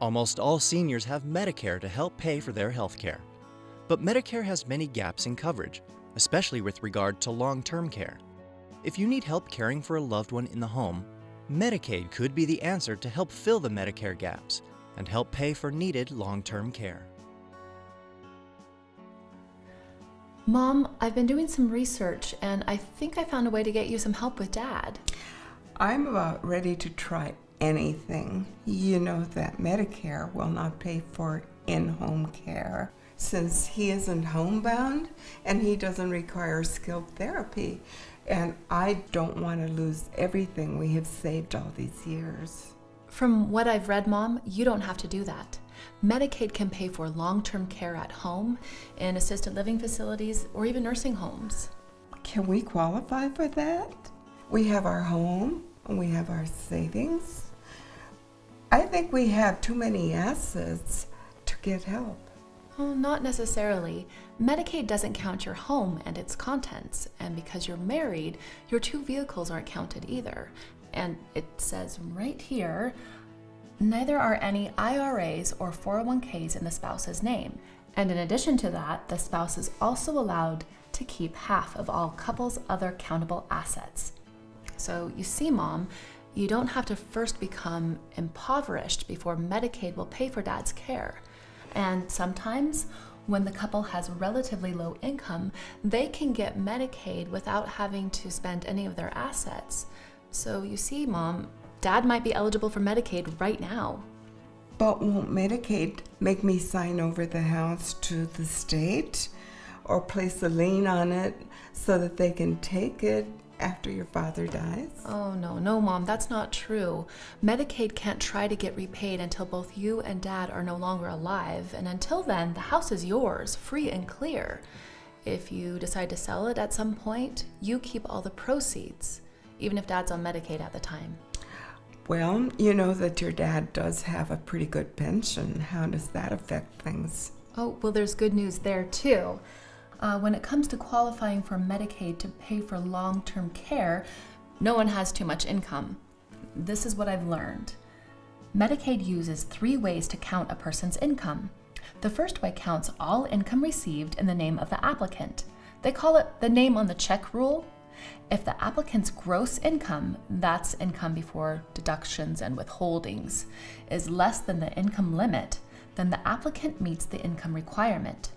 Almost all seniors have Medicare to help pay for their health care. But Medicare has many gaps in coverage, especially with regard to long-term care. If you need help caring for a loved one in the home, Medicaid could be the answer to help fill the Medicare gaps and help pay for needed long-term care. Mom, I've been doing some research and I think I found a way to get you some help with Dad. I'm about ready to try anything. You know that Medicare will not pay for in-home care since he isn't homebound and he doesn't require skilled therapy. And I don't want to lose everything we have saved all these years. From what I've read, Mom, you don't have to do that. Medicaid can pay for long-term care at home, in assisted living facilities, or even nursing homes. Can we qualify for that? We have our home and we have our savings. I think we have too many assets to get help. Well, not necessarily. Medicaid doesn't count your home and its contents, and because you're married, your two vehicles aren't counted either. And it says right here, neither are any IRAs or 401ks in the spouse's name. And in addition to that, the spouse is also allowed to keep half of all couples' other countable assets. So you see, Mom, you don't have to first become impoverished before Medicaid will pay for Dad's care. And sometimes, when the couple has relatively low income, they can get Medicaid without having to spend any of their assets. So you see, Mom, Dad might be eligible for Medicaid right now. But won't Medicaid make me sign over the house to the state or place a lien on it so that they can take it after your father dies? Oh, no, Mom, that's not true. Medicaid can't try to get repaid until both you and Dad are no longer alive, and until then, the house is yours, free and clear. If you decide to sell it at some point, you keep all the proceeds, even if Dad's on Medicaid at the time. Well, you know that your dad does have a pretty good pension. How does that affect things? Oh, well, there's good news there, too. When it comes to qualifying for Medicaid to pay for long-term care, no one has too much income. This is what I've learned. Medicaid uses 3 ways to count a person's income. The first way counts all income received in the name of the applicant. They call it the name on the check rule. If the applicant's gross income, that's income before deductions and withholdings, is less than the income limit, then the applicant meets the income requirement.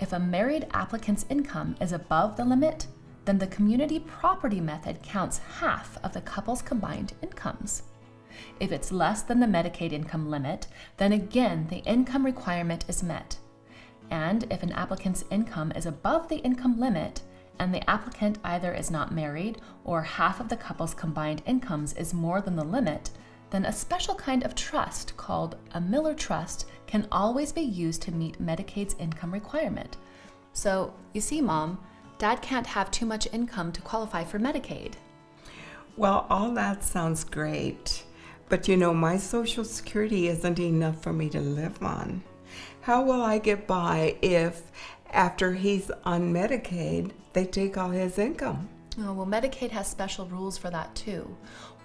If a married applicant's income is above the limit, then the community property method counts half of the couple's combined incomes. If it's less than the Medicaid income limit, then again the income requirement is met. And if an applicant's income is above the income limit, and the applicant either is not married or half of the couple's combined incomes is more than the limit, then a special kind of trust called a Miller Trust can always be used to meet Medicaid's income requirement. So, you see, Mom, Dad can't have too much income to qualify for Medicaid. Well, all that sounds great. But you know, my Social Security isn't enough for me to live on. How will I get by if, after he's on Medicaid, they take all his income? Oh, well, Medicaid has special rules for that too.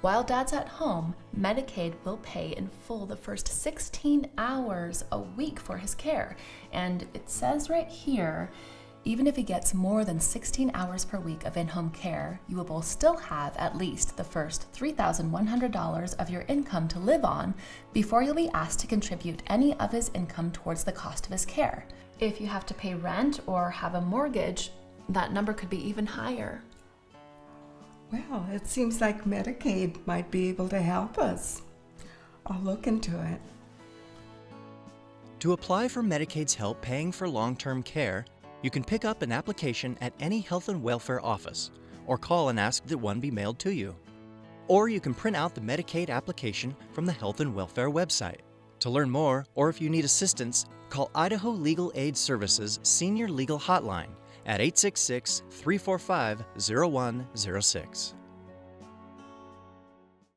While Dad's at home, Medicaid will pay in full the first 16 hours a week for his care. And it says right here, even if he gets more than 16 hours per week of in-home care, you will still have at least the first $3,100 of your income to live on before you'll be asked to contribute any of his income towards the cost of his care. If you have to pay rent or have a mortgage, that number could be even higher. Well, it seems like Medicaid might be able to help us. I'll look into it. To apply for Medicaid's help paying for long-term care, you can pick up an application at any health and welfare office or call and ask that one be mailed to you. Or you can print out the Medicaid application from the Health and Welfare website. To learn more, or if you need assistance, call Idaho Legal Aid Services Senior Legal Hotline at 866-345-0106.